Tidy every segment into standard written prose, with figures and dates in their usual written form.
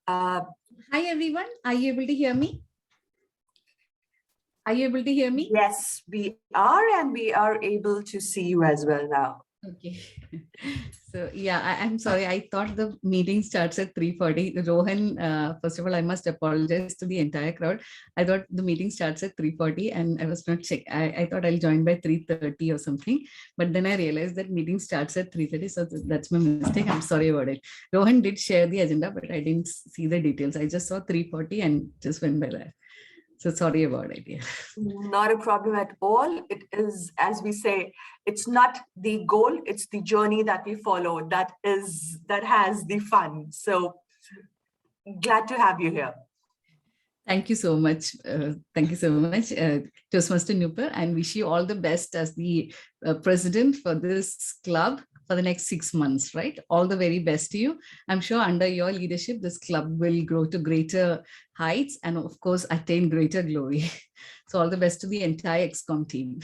Uh, Hi everyone, are you able to hear me? Are you able to hear me? yes, we are, and we are able to see you as well now. Okay. So yeah, I'm sorry. I thought the meeting starts at 3:40. Rohan, first of all, I must apologize to the entire crowd. I thought the meeting starts at 3:40 and I was not check. I thought I'll join by 3:30 or something. But then I realized that meeting starts at 3:30. So that's my mistake. I'm sorry about it. Rohan did share the agenda, but I didn't see the details. I just saw 3:40 and just went by that. So sorry about it. Yeah. Not a problem at all. It is, as we say, it's not the goal, it's the journey that we follow that has the fun. So glad to have you here. Thank you so much. Thank you so much, Toastmaster Nuper, and wish you all the best as the president for this club for the next 6 months, right? All the very best to you. I'm sure under your leadership, this club will grow to greater heights and, of course, attain greater glory. So all the best to the entire XCOM team.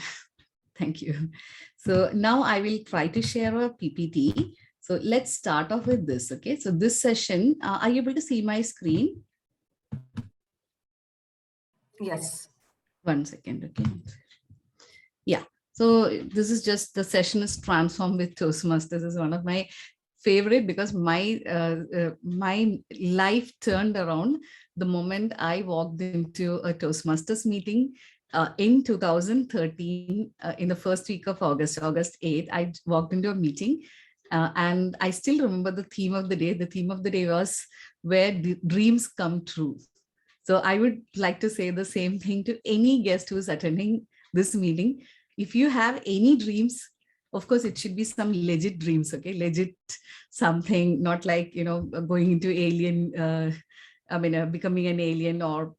Thank you. So now I will try to share a PPT. So let's start off with this, okay? So this session, are you able to see my screen? Yes. 1 second, okay. Yeah. So this is just the session is transformed with Toastmasters. This is one of my favorite because my life turned around the moment I walked into a Toastmasters meeting in 2013 in the first week of August 8th. I walked into a meeting and I still remember the theme of the day. The theme of the day was where dreams come true. So I would like to say the same thing to any guest who is attending this meeting. If you have any dreams, of course, it should be some legit dreams, okay? Legit something, not like, going into alien, becoming an alien or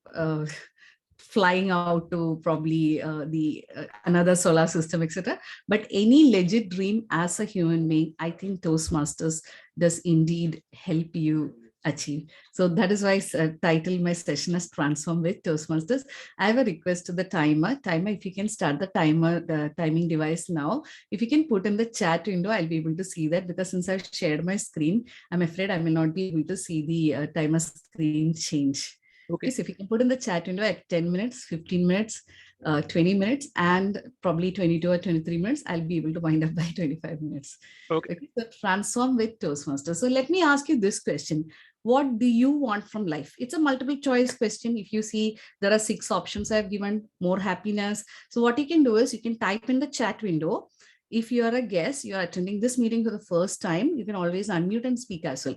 flying out to probably the another solar system, etc. But any legit dream as a human being, I think Toastmasters does indeed help you achieve. So that is why I titled my session as Transform with Toastmasters. I have a request to the timer. If you can start the timing device now. If you can put in the chat window, I'll be able to see that, because since I've shared my screen, I'm afraid I will not be able to see the timer screen change. Okay, so if you can put in the chat window at 10 minutes, 15 minutes, 20 minutes, and probably 22 or 23 minutes, I'll be able to wind up by 25 minutes. Okay. So transform with Toastmasters. So let me ask you this question. What do you want from life? It's a multiple choice question. If you see, there are 6 options I've given. More happiness. So what you can do is you can type in the chat window. If you are a guest, you are attending this meeting for the first time, you can always unmute and speak as well.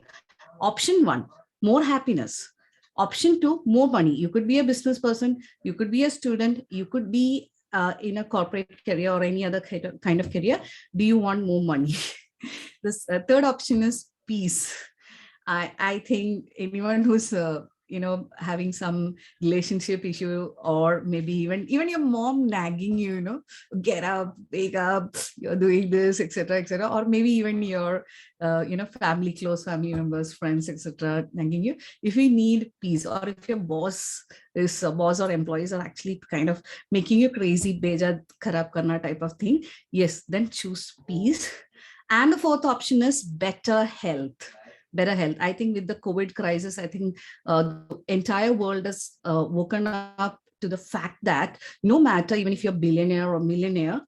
Option 1, more happiness. Option 2, more money. You could be a business person, you could be a student, you could be in a corporate career or any other kind of career. Do you want more money? This third option is peace. I think anyone who's having some relationship issue, or maybe even your mom nagging you, get up, wake up, you're doing this, etc., or maybe even your close family members, friends, etc., nagging you. If you need peace, or if your boss or employees are actually kind of making you crazy, beja kharab karna type of thing, yes, then choose peace. And the fourth option is better health. I think with the COVID crisis, I think the entire world has woken up to the fact that no matter, even if you're billionaire or millionaire,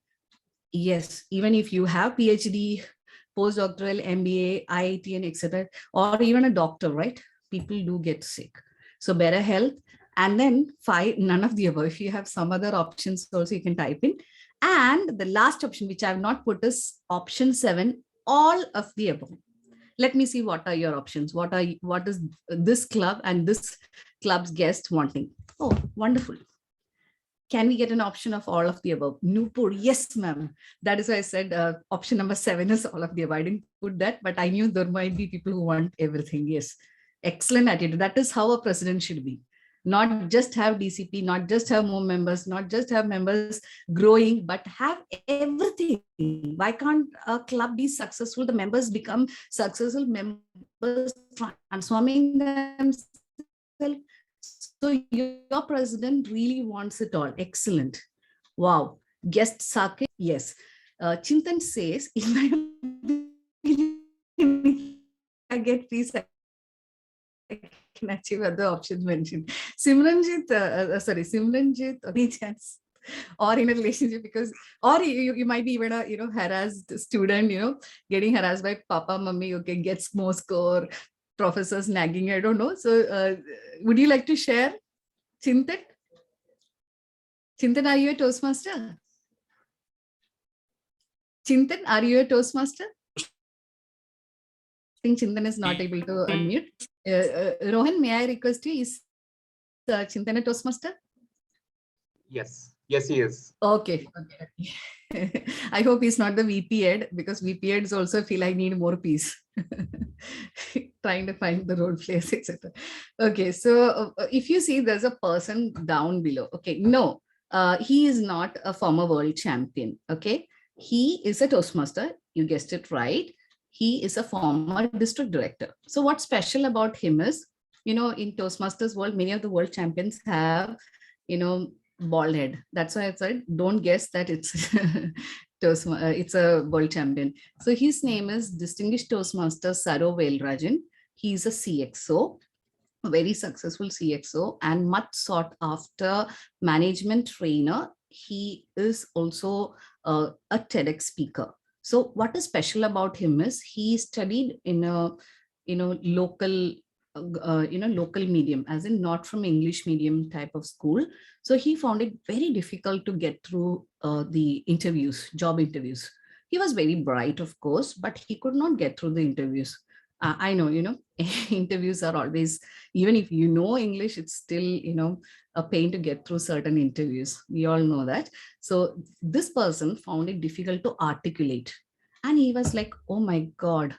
yes, even if you have PhD, postdoctoral, MBA, IIT, and etc., or even a doctor, right? People do get sick. So better health. And then 5, none of the above. If you have some other options also, you can type in. And the last option, which I have not put, is option 7, all of the above. Let me see what are your options. What is this club and this club's guest wanting? Oh, wonderful. Can we get an option of all of the above? Nupur, yes, ma'am. That is why I said option number 7 is all of the above. I didn't put that, but I knew there might be people who want everything. Yes, excellent attitude. That is how a president should be. Not just have DCP, not just have more members, not just have members growing, but have everything. Why can't a club be successful? The members become successful, members transforming themselves. So your president really wants it all. Excellent. Wow. Guest Sake, yes. Chintan says, in my opinion, I get free I can achieve other options mentioned. Simranjit, any chance? Or in a relationship, because, or you might be even a, harassed student, getting harassed by papa, mummy, okay, gets more score, professors nagging, I don't know. So would you like to share? Chintan, are you a Toastmaster? Chintan, are you a Toastmaster? I think Chintan is not able to unmute. Rohan, may I request you, is Chintan a Toastmaster? Yes, he is. Okay. I hope he's not the VP Ed, because VP Eds also feel I need more peace. Trying to find the role players, etc. Okay, so if you see there's a person down below, okay, no, he is not a former world champion, okay? He is a Toastmaster, you guessed it right. He is a former district director. So what's special about him is, in Toastmasters world, many of the world champions have, bald head. That's why I said, don't guess that it's it's a world champion. So his name is Distinguished Toastmaster Saro Velrajan. He's a CXO, a very successful CXO and much sought after management trainer. He is also a TEDx speaker. So what is special about him is he studied in a local local medium, as in not from English medium type of school. So he found it very difficult to get through the interviews, job interviews. He was very bright, of course, but he could not get through the interviews. I know, interviews are always, even if you know English, it's still, a pain to get through certain interviews. We all know that. So this person found it difficult to articulate. And he was like, oh my God.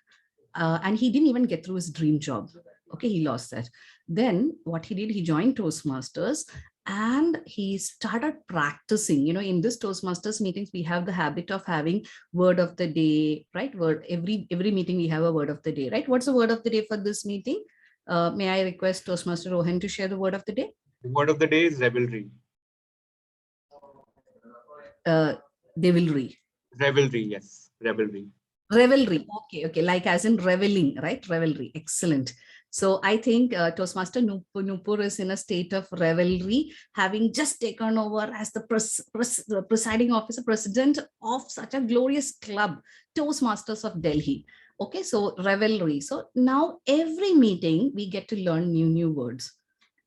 And he didn't even get through his dream job. Okay, he lost that. Then what he did, he joined Toastmasters and he started practicing. In this Toastmasters meetings, we have the habit of having word of the day, right? Every meeting we have a word of the day, right? What's the word of the day for this meeting? May I request Toastmaster Rohan to share the word of the day? The word of the day is revelry. Devilry. Revelry, yes, revelry. Revelry, okay, like as in reveling, right? Revelry, excellent. So I think Toastmaster Nupur is in a state of revelry, having just taken over as the presiding officer, president of such a glorious club, Toastmasters of Delhi. Okay, so revelry. So now every meeting we get to learn new words,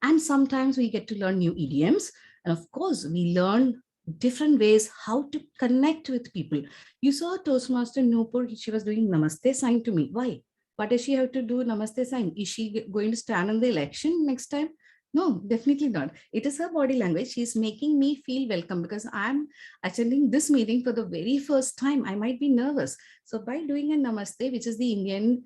and sometimes we get to learn new idioms, and of course we learn different ways how to connect with people. You saw Toastmaster Nupur, she was doing Namaste sign to me. Why? What does she have to do Namaste sign? Is she going to stand in the election next time? No, definitely not. It is her body language. She's making me feel welcome because I'm attending this meeting for the very first time. I might be nervous. So by doing a Namaste, which is the Indian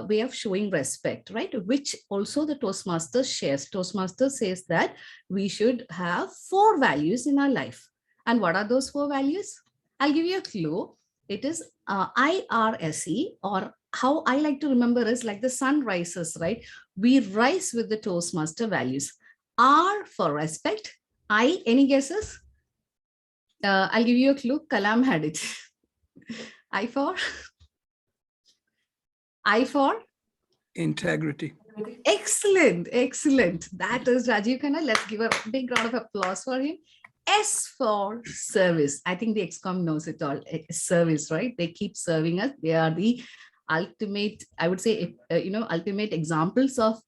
way of showing respect, right? Which also the Toastmasters shares. Toastmasters says that we should have 4 values in our life. And what are those 4 values? I'll give you a clue. It is IRSE, or how I like to remember is like the sun rises, right? We rise with the Toastmaster values. R for respect. I, any guesses? I'll give you a clue. Kalam had it. I for? Integrity. Excellent. That is Rajiv Khanna. Let's give a big round of applause for him. S for service. I think the XCOM knows it all. Service, right? They keep serving us. They are the ultimate, I would say, ultimate examples of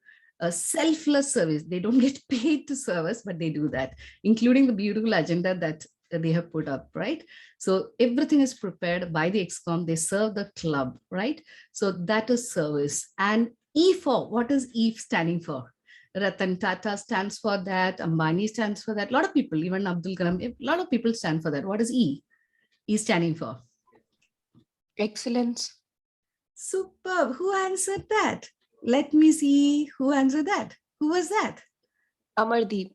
selfless service. They don't get paid to serve us, but they do that, including the beautiful agenda that they have put up, right? So everything is prepared by the XCOM. They serve the club, right? So that is service. And E for, what is E standing for? Ratan Tata stands for that. Ambani stands for that. A lot of people, even Abdul Kalam, a lot of people stand for that. What is E? E standing for? Excellence. Superb. Who answered that? Let me see who answered that. Who was that? Amardeep.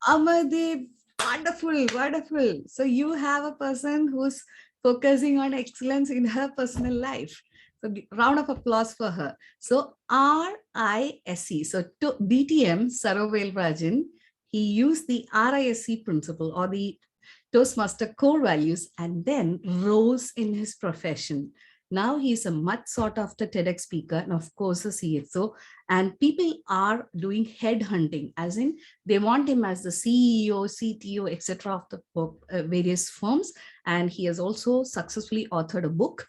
Amardeep. Wonderful. So you have a person who's focusing on excellence in her personal life. So round of applause for her. So RISE. So to DTM, Saro Velrajan, he used the RISE principle or the Toastmaster core values and then rose in his profession. Now he's a much sought after TEDx speaker and of course a CXO. And people are doing head hunting, as in they want him as the CEO, CTO, etc. of the various firms. And he has also successfully authored a book,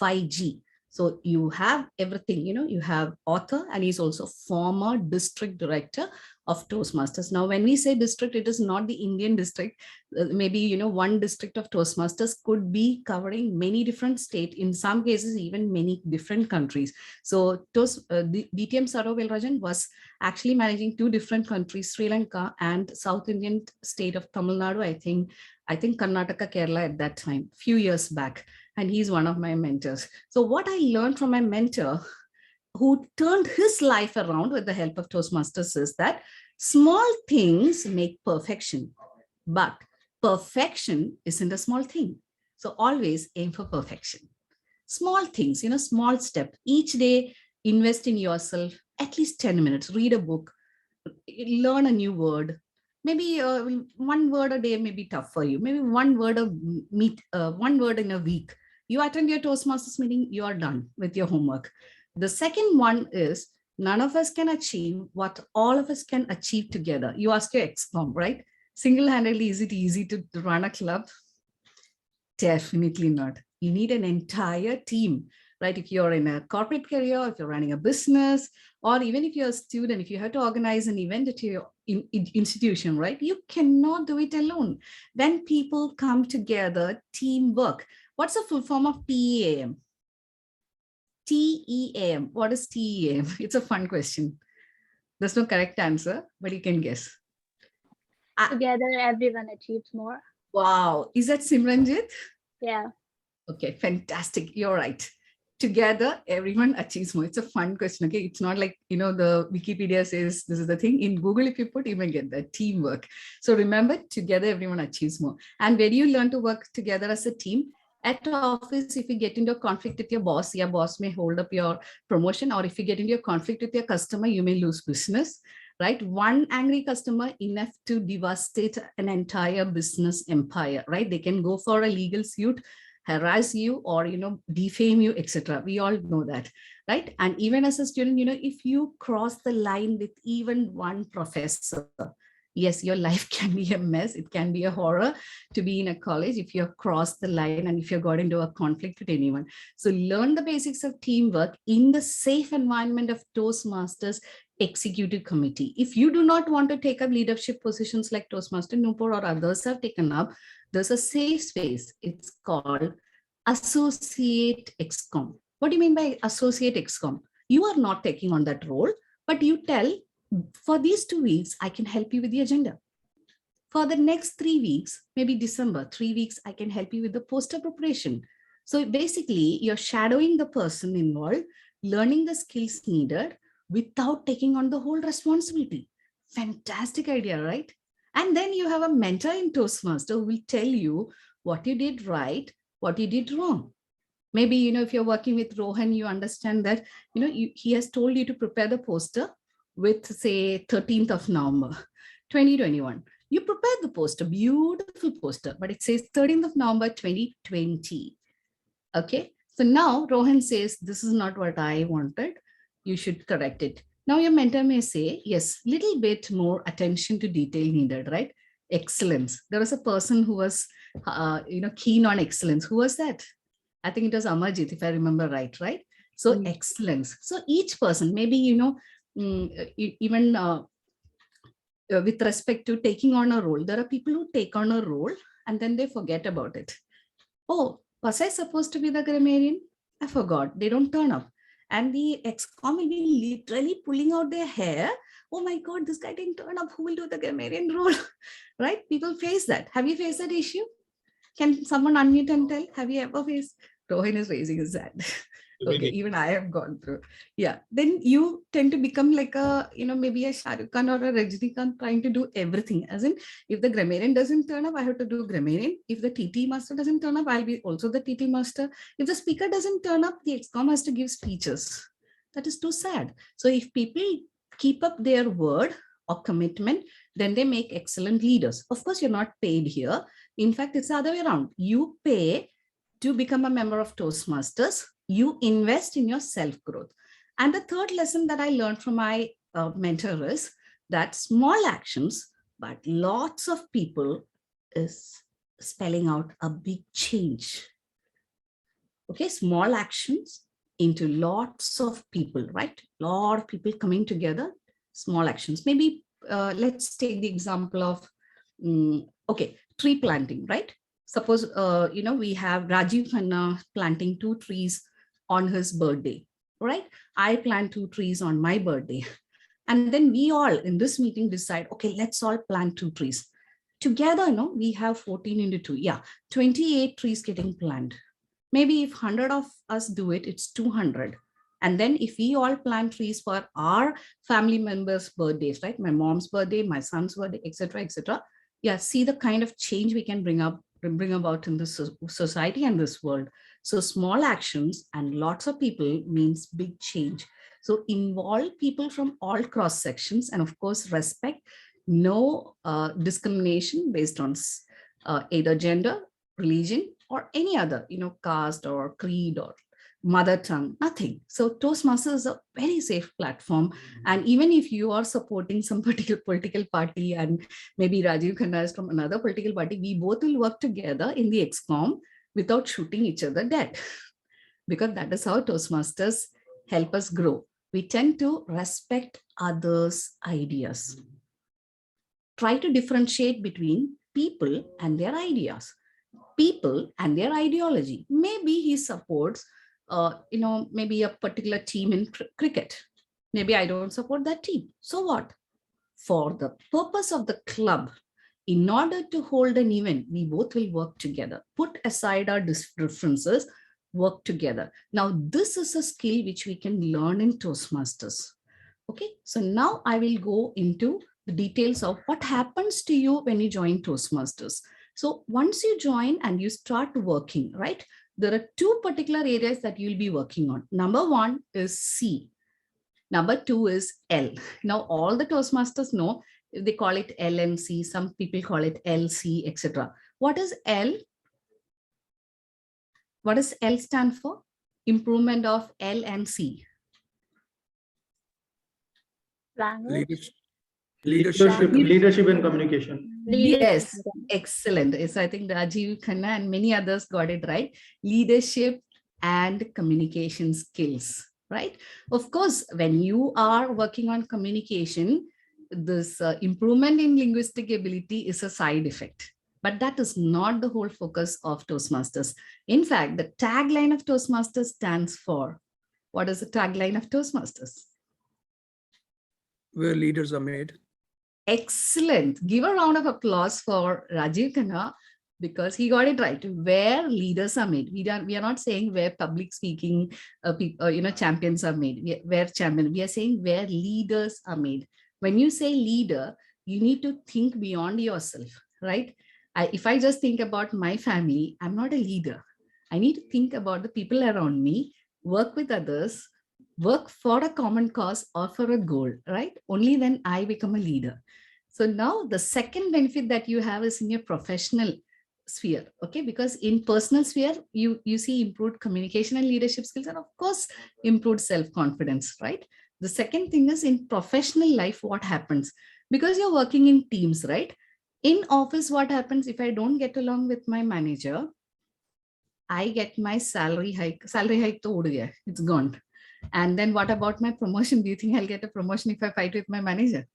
5G. So you have everything, you have author, and he's also former district director of Toastmasters. Now, when we say district, it is not the Indian district. Maybe, one district of Toastmasters could be covering many different states, in some cases, even many different countries. So DTM Sarovelrajan was actually managing 2 different countries, Sri Lanka and South Indian state of Tamil Nadu, I think Karnataka, Kerala at that time, few years back. And he's one of my mentors. So what I learned from my mentor, who turned his life around with the help of Toastmasters, is that small things make perfection, but perfection isn't a small thing. So always aim for perfection. Small things, small step. Each day, invest in yourself, at least 10 minutes, read a book, learn a new word. Maybe one word a day may be tough for you. Maybe one word in a week. You attend your Toastmasters meeting, you are done with your homework. The second one is, none of us can achieve what all of us can achieve together. You ask your ex-com, right? Single-handedly, is it easy to run a club? Definitely not. You need an entire team, right? If you're in a corporate career, if you're running a business, or even if you're a student, if you have to organize an event at your institution, right? You cannot do it alone. When people come together, teamwork. What's the full form of TEAM? TEAM. What is TEAM? It's a fun question. There's no correct answer, but you can guess. Together, everyone achieves more. Wow. Is that Simranjit? Yeah. Okay, fantastic. You're right. Together, everyone achieves more. It's a fun question. Okay, it's not like, the Wikipedia says this is the thing. In Google, if you put, you may get that teamwork. So remember, together, everyone achieves more. And where do you learn to work together as a team? At office, if you get into a conflict with your boss may hold up your promotion, or if you get into a conflict with your customer, you may lose business, right? One angry customer enough to devastate an entire business empire, right? They can go for a legal suit, harass you, or, defame you, etc. We all know that, right? And even as a student, if you cross the line with even one professor, yes, your life can be a mess. It can be a horror to be in a college if you have crossed the line and if you've got into a conflict with anyone. So learn the basics of teamwork in the safe environment of Toastmasters Executive Committee. If you do not want to take up leadership positions like Toastmaster Nupur or others have taken up, there's a safe space. It's called Associate XCOM. What do you mean by Associate XCOM? You are not taking on that role, but you tell, for these 2 weeks, I can help you with the agenda. For the next 3 weeks, maybe December, 3 weeks, I can help you with the poster preparation. So basically, you're shadowing the person involved, learning the skills needed without taking on the whole responsibility. Fantastic idea, right? And then you have a mentor in Toastmaster who will tell you what you did right, what you did wrong. Maybe, if you're working with Rohan, you understand that, he has told you to prepare the poster with, say, 13th of November, 2021. You prepare the poster, beautiful poster, but it says 13th of November, 2020. Okay. So now Rohan says, this is not what I wanted. You should correct it. Now your mentor may say, yes, little bit more attention to detail needed, right? Excellence. There was a person who was, keen on excellence. Who was that? I think it was Amarjit, if I remember right? So excellence. So each person, maybe, even with respect to taking on a role, there are people who take on a role and then they forget about it. Oh, was I supposed to be the grammarian? I forgot. They don't turn up. And the ex-com will be literally pulling out their hair. Oh my God, this guy didn't turn up. Who will do the grammarian role? Right? People face that. Have you faced that issue? Can someone unmute and tell? Have you ever faced? Rohan is raising his hand. Okay, even I have gone through. Yeah, then you tend to become like a, maybe a Shah Rukh Khan or a Rajinikanth trying to do everything. As in, if the grammarian doesn't turn up, I have to do grammarian. If the TT master doesn't turn up, I'll be also the TT master. If the speaker doesn't turn up, the ex-com has to give speeches. That is too sad. So if people keep up their word or commitment, then they make excellent leaders. Of course, you're not paid here. In fact, it's the other way around. You pay to become a member of Toastmasters. You invest in your self-growth. And the third lesson that I learned from my mentor is that small actions, but lots of people is spelling out a big change. Okay, small actions into lots of people, right? Lot of people coming together, small actions. Maybe let's take the example of, okay, tree planting, right? Suppose, we have Rajiv Khanna planting 2 trees on his birthday, right? I plant 2 trees on my birthday. And then we all in this meeting decide, okay, let's all plant 2 trees. Together, we have 14 into 2. Yeah, 28 trees getting planted. Maybe if 100 of us do it, it's 200. And then if we all plant trees for our family members' birthdays, right? My mom's birthday, my son's birthday, etc., etc. Yeah, see the kind of change we can bring about in this society and this world. So small actions and lots of people means big change. So involve people from all cross sections, and of course, respect, no discrimination based on either gender, religion, or any other, caste or creed or mother tongue, nothing. So Toastmasters is a very safe platform. And even if you are supporting some particular political party and maybe Rajiv Khanna is from another political party, we both will work together in the XCOM without shooting each other dead. Because that is how Toastmasters help us grow. We tend to respect others' ideas. Try to differentiate between people and their ideas, people and their ideology. Maybe he supports, maybe a particular team in cricket. Maybe I don't support that team. So what? For the purpose of the club, in order to hold an event, we both will work together, put aside our differences, work together. Now, this is a skill which we can learn in Toastmasters. Okay, so now I will go into the details of what happens to you when you join Toastmasters. So once you join and you start working, right, there are 2 particular areas that you'll be working on. Number 1 is C. Number 2 is L. Now, all the Toastmasters know, they call it LMC. Some people call it LC, etc. What is L? What does L stand for? Improvement of L and C. Language. Leadership and communication. Yes, excellent. So I think Rajiv Khanna and many others got it right. Leadership and communication skills, right? Of course, when you are working on communication, this improvement in linguistic ability is a side effect. But that is not the whole focus of Toastmasters. In fact, the tagline of Toastmasters stands for, what is the tagline of Toastmasters? Where leaders are made. Excellent. Give a round of applause for Rajiv Khanna because he got it right. Where leaders are made. We are not saying where public speaking champions are made. We are saying where leaders are made. When you say leader, you need to think beyond yourself, right? If I just think about my family, I'm not a leader. I need to think about the people around me, work with others, work for a common cause or for a goal, right? Only then I become a leader. So now the second benefit that you have is in your professional sphere, okay? Because in personal sphere, you see improved communication and leadership skills, and of course, improved self-confidence, right? The second thing is in professional life, what happens? Because you're working in teams, right? In office, what happens if I don't get along with my manager? I get my salary hike. Salary hike to it's gone. And then what about my promotion? Do you think I'll get a promotion if I fight with my manager?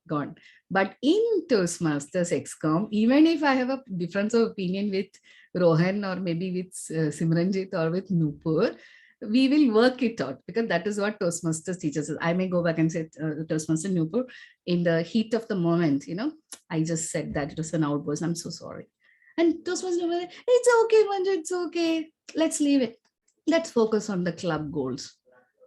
Gone. But in Toastmasters XCOM, even if I have a difference of opinion with Rohan or maybe with Simranjit or with Nupur, we will work it out because that is what Toastmasters teaches us. I may go back and say Toastmaster Nupur, in the heat of the moment, I just said that it was an outburst. I'm so sorry. And Toastmaster Nupur, it's okay, Manju, it's okay. Let's leave it. Let's focus on the club goals,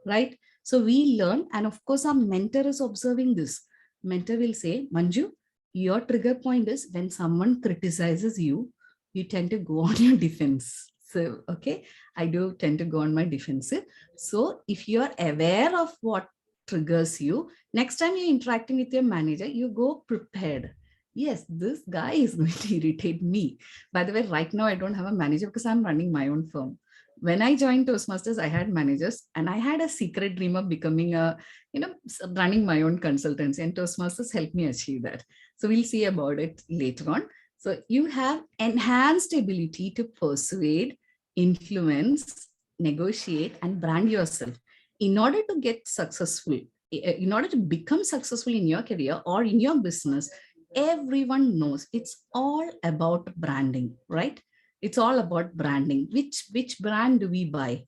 right? So we learn, and of course, our mentor is observing this. Mentor will say, Manju, your trigger point is when someone criticizes you, you tend to go on your defense. So, okay, I do tend to go on my defensive. So if you're aware of what triggers you, next time you're interacting with your manager, you go prepared. Yes, this guy is going to irritate me. By the way, right now, I don't have a manager because I'm running my own firm. When I joined Toastmasters, I had managers and I had a secret dream of becoming running my own consultancy, and Toastmasters helped me achieve that. So we'll see about it later on. So you have enhanced ability to persuade, influence, negotiate, and brand yourself. In order to get successful, in order to become successful in your career or in your business, everyone knows it's all about branding, right? It's all about branding. Which brand do we buy,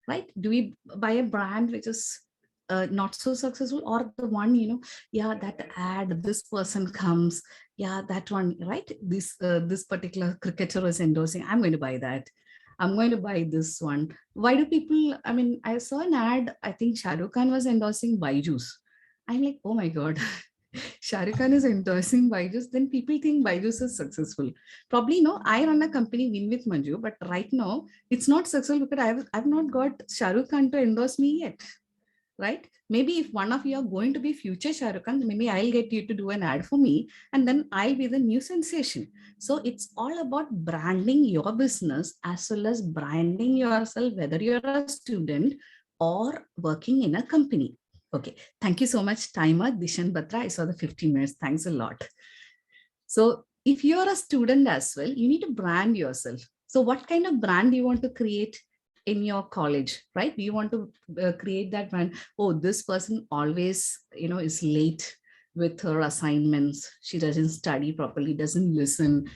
right? Do we buy a brand which is not so successful, or the one, yeah, that ad, this person comes, yeah, that one, right? This particular cricketer is endorsing, I'm going to buy that. I'm going to buy this one. Why do people, I mean, I saw an ad, I think Shah Rukh Khan was endorsing Byju's. I'm like, oh my God, Shah Rukh Khan is endorsing Byju's, then people think Byju's is successful. Probably no, I run a company, Win with Manju, but right now it's not successful because I've not got Shah Rukh Khan to endorse me yet, right? Maybe if one of you are going to be future Shah Rukh Khan, maybe I'll get you to do an ad for me and then I'll be the new sensation. So it's all about branding your business as well as branding yourself, whether you're a student or working in a company. Okay, thank you so much, timer Dishan Batra. I saw the 15 minutes. Thanks a lot. So if you're a student as well, you need to brand yourself. So what kind of brand do you want to create in your college, right? Do you want to create that brand? Oh, this person always, is late with her assignments. She doesn't study properly, doesn't listen.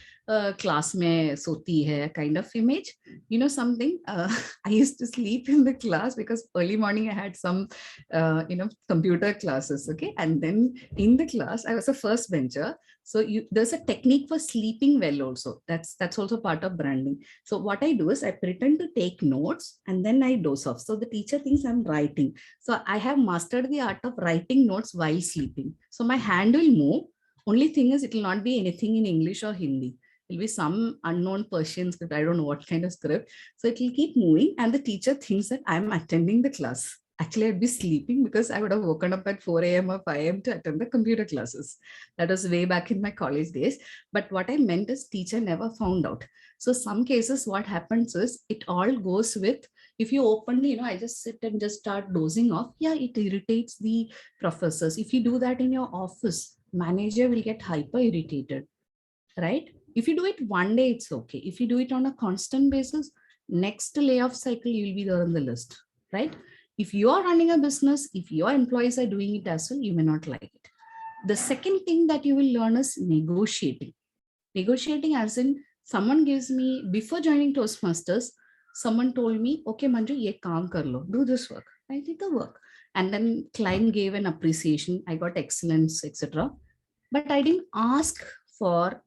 Class mein soti hai kind of image. You know something? I used to sleep in the class because early morning I had some, computer classes. Okay, and then in the class I was a first bencher. So there's a technique for sleeping well also. That's also part of branding. So what I do is I pretend to take notes and then I doze off. So the teacher thinks I'm writing. So I have mastered the art of writing notes while sleeping. So my hand will move. Only thing is it will not be anything in English or Hindi. It will be some unknown Persian script. I don't know what kind of script. So it will keep moving and the teacher thinks that I'm attending the class. Actually, I'd be sleeping because I would have woken up at 4 a.m. or 5 a.m. to attend the computer classes. That was way back in my college days. But what I meant is teacher never found out. So some cases, what happens is it all goes with, if you openly, I just sit and just start dozing off. Yeah, it irritates the professors. If you do that in your office, manager will get hyper irritated, right? If you do it one day, it's okay. If you do it on a constant basis, next layoff cycle, you'll be there on the list, right? If you are running a business, if your employees are doing it as well, you may not like it. The second thing that you will learn is negotiating. Negotiating as in someone gives me, before joining Toastmasters, someone told me, okay, Manju, ye kaam kar lo, do this work. I did the work. And then client gave an appreciation. I got excellence, etc. But I didn't ask for,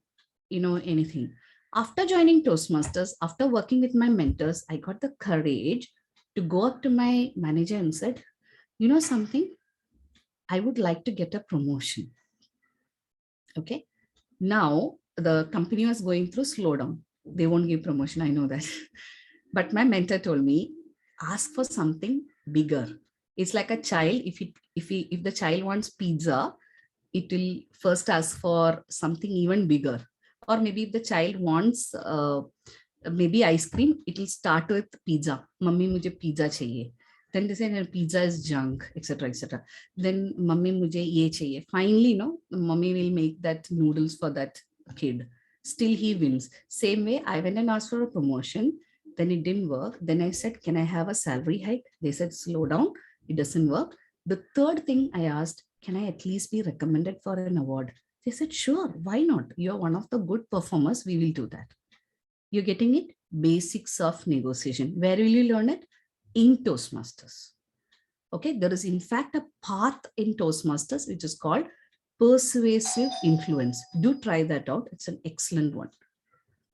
anything. After joining Toastmasters, after working with my mentors, I got the courage to go up to my manager and said, you know something, I would like to get a promotion. Okay. Now the company was going through slowdown. They won't give promotion. I know that. But my mentor told me, ask for something bigger. It's like a child. If the child wants pizza, it will first ask for something even bigger. Or maybe if the child wants maybe ice cream, it will start with pizza. Mummy, mujhe pizza chahiye. Then they say pizza is junk, etc., etc. Then mummy, mujhe ye chahiye. Finally, mummy will make that noodles for that kid. Still he wins. Same way, I went and asked for a promotion. Then it didn't work. Then I said, can I have a salary hike? They said, slow down. It doesn't work. The third thing I asked, can I at least be recommended for an award? They said, sure, why not? You're one of the good performers. We will do that. You're getting it? Basics of negotiation. Where will you learn it? In Toastmasters. Okay, there is in fact a path in Toastmasters which is called persuasive influence. Do try that out. It's an excellent one.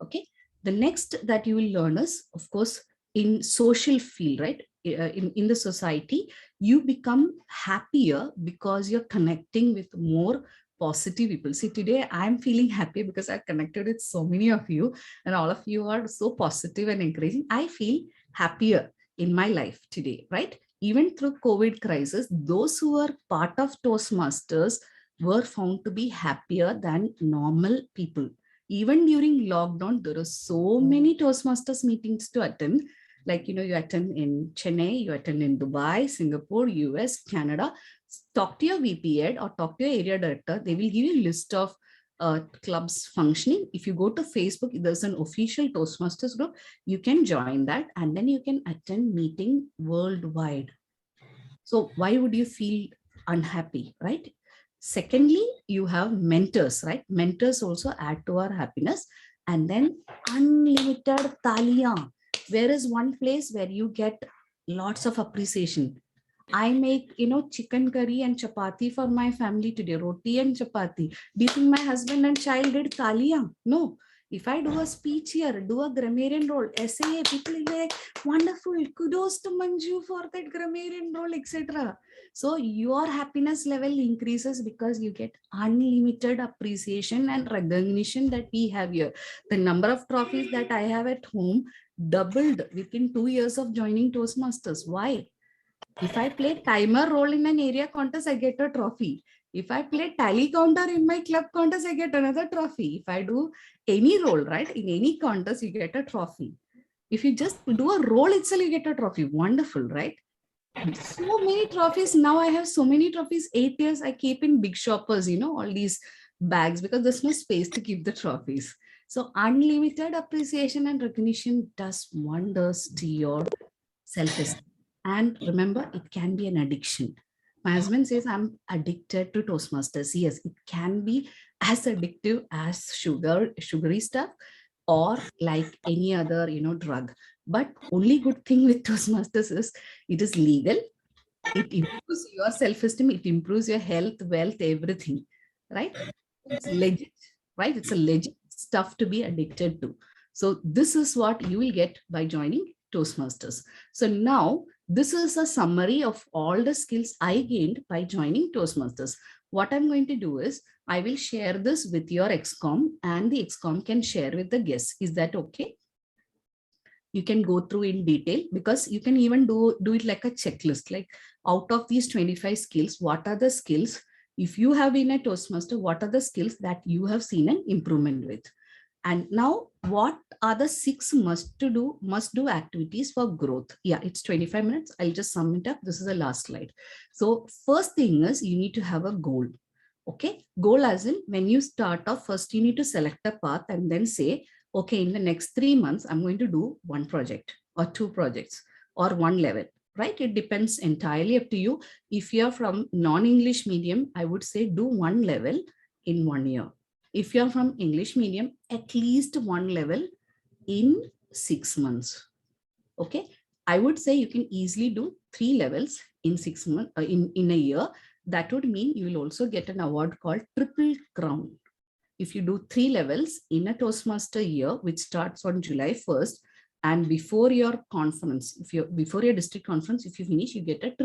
Okay, the next that you will learn is, of course, in social field, right? In the society, you become happier because you're connecting with more positive people. See, today I'm feeling happy because I connected with so many of you and all of you are so positive and encouraging. I feel happier in my life today, right? Even through COVID crisis, those who are part of Toastmasters were found to be happier than normal people. Even during lockdown, there are so many Toastmasters meetings to attend. Like, you attend in Chennai, you attend in Dubai, Singapore, US, Canada. Talk to your VP head or talk to your area director. They will give you a list of clubs functioning. If you go to Facebook, there's an official Toastmasters group. You can join that and then you can attend meeting worldwide. So why would you feel unhappy, right? Secondly, you have mentors, right? Mentors also add to our happiness. And then unlimited taliya. Where is one place where you get lots of appreciation? I make, chicken curry and chapati for my family today, roti and chapati. Do you think my husband and child did taliya? No. If I do a speech here, do a grammarian role, essay, people will be like, wonderful, kudos to Manju for that grammarian role, etc. So your happiness level increases because you get unlimited appreciation and recognition that we have here. The number of trophies that I have at home doubled within 2 years of joining Toastmasters. Why? If I play timer role in an area contest, I get a trophy. If I play tally counter in my club contest, I get another trophy. If I do any role, right, in any contest, you get a trophy. If you just do a role itself, you get a trophy. Wonderful, right? So many trophies. Now I have so many trophies. 8 years, I keep in big shoppers, all these bags because there's no space to keep the trophies. So unlimited appreciation and recognition does wonders to your self-esteem. And remember, it can be an addiction. My husband says I'm addicted to Toastmasters. Yes, it can be as addictive as sugary stuff or like any other, drug. But only good thing with Toastmasters is it is legal. It improves your self-esteem. It improves your health, wealth, everything, right? It's legit, right? It's a legit stuff to be addicted to. So this is what you will get by joining Toastmasters. So now this is a summary of all the skills I gained by joining Toastmasters. What I'm going to do is I will share this with your XCOM and the XCOM can share with the guests. Is that okay? You can go through in detail because you can even do it like a checklist. Like out of these 25 skills, what are the skills? If you have been a Toastmaster, what are the skills that you have seen an improvement with? And now what are the 6 must do activities for growth? Yeah, it's 25 minutes. I'll just sum it up. This is the last slide. So first thing is you need to have a goal. Okay. Goal as in when you start off, first you need to select a path and then say, okay, in the next 3 months, I'm going to do 1 project or 2 projects or 1 level, right? It depends entirely up to you. If you're from non-English medium, I would say do 1 level in 1 year. If you're from English medium, at least 1 level in 6 months. Okay. I would say you can easily do 3 levels in 6 months, in a year. That would mean you will also get an award called Triple Crown. If you do 3 levels in a Toastmaster year, which starts on July 1st, and before your conference, before your district conference, if you finish, you get a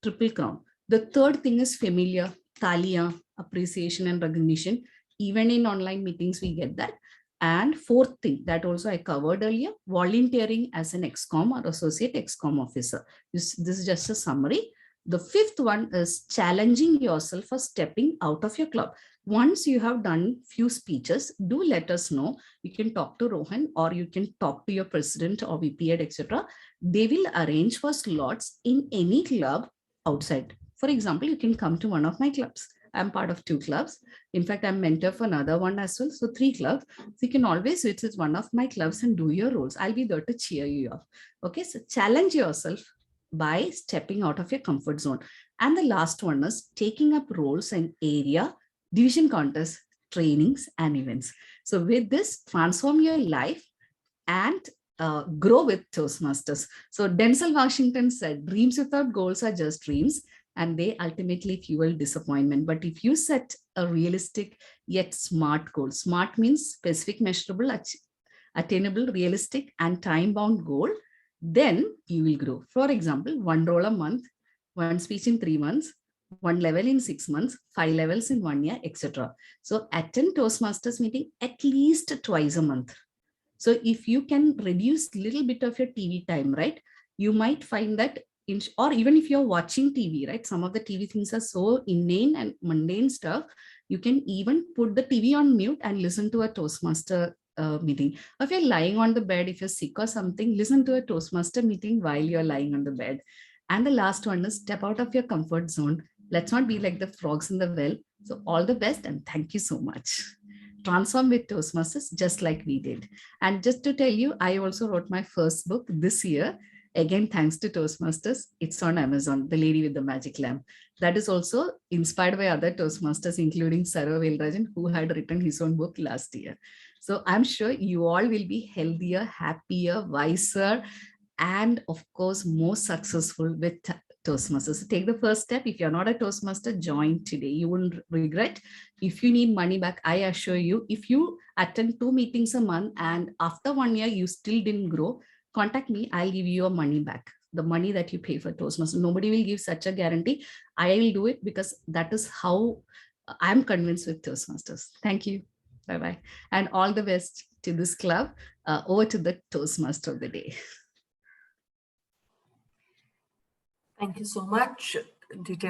triple crown. The third thing is familiar, taliya, appreciation and recognition. Even in online meetings, we get that. And fourth thing that also I covered earlier, volunteering as an XCOM or associate XCOM officer. This is just a summary. The fifth one is challenging yourself for stepping out of your club. Once you have done few speeches, do let us know. You can talk to Rohan or you can talk to your president or VP, etc. They will arrange for slots in any club outside. For example, you can come to one of my clubs. I'm part of 2 clubs. In fact, I'm mentor for another one as well. So 3 clubs. So you can always visit one of my clubs and do your roles. I'll be there to cheer you up. Okay, so challenge yourself by stepping out of your comfort zone. And the last one is taking up roles in area, division contests, trainings, and events. So with this, transform your life and grow with Toastmasters. So Denzel Washington said, dreams without goals are just dreams, and they ultimately fuel disappointment. But if you set a realistic yet smart goal, smart means specific, measurable, attainable, realistic, and time-bound goal, then you will grow. For example, 1 role a month, 1 speech in 3 months, 1 level in 6 months, 5 levels in 1 year, etc. So attend Toastmasters meeting at least twice a month. So if you can reduce little bit of your TV time, right, you might find that or even if you're watching TV, right, some of the TV things are so inane and mundane stuff. You can even put the TV on mute and listen to a Toastmaster meeting. Or if you're lying on the bed, if you're sick or something, listen to a Toastmaster meeting while you're lying on the bed. And the last one is step out of your comfort zone. Let's not be like the frogs in the well. So all the best and thank you so much. Transform with Toastmasters just like we did. And just to tell you, I also wrote my first book this year. Again, thanks to Toastmasters. It's on Amazon, The Lady with the Magic Lamp. That is also inspired by other Toastmasters, including Sarva Velrajan, who had written his own book last year. So I'm sure you all will be healthier, happier, wiser, and of course, more successful with Toastmasters. So take the first step. If you're not a Toastmaster, join today. You won't regret. If you need money back, I assure you, if you attend 2 meetings a month and after 1 year, you still didn't grow, contact me. I'll give you your money back, the money that you pay for Toastmasters. Nobody will give such a guarantee. I will do it because that is how I'm convinced with Toastmasters. Thank you. Bye-bye. And all the best to this club. Over to the Toastmaster of the day. Thank you so much, DTM.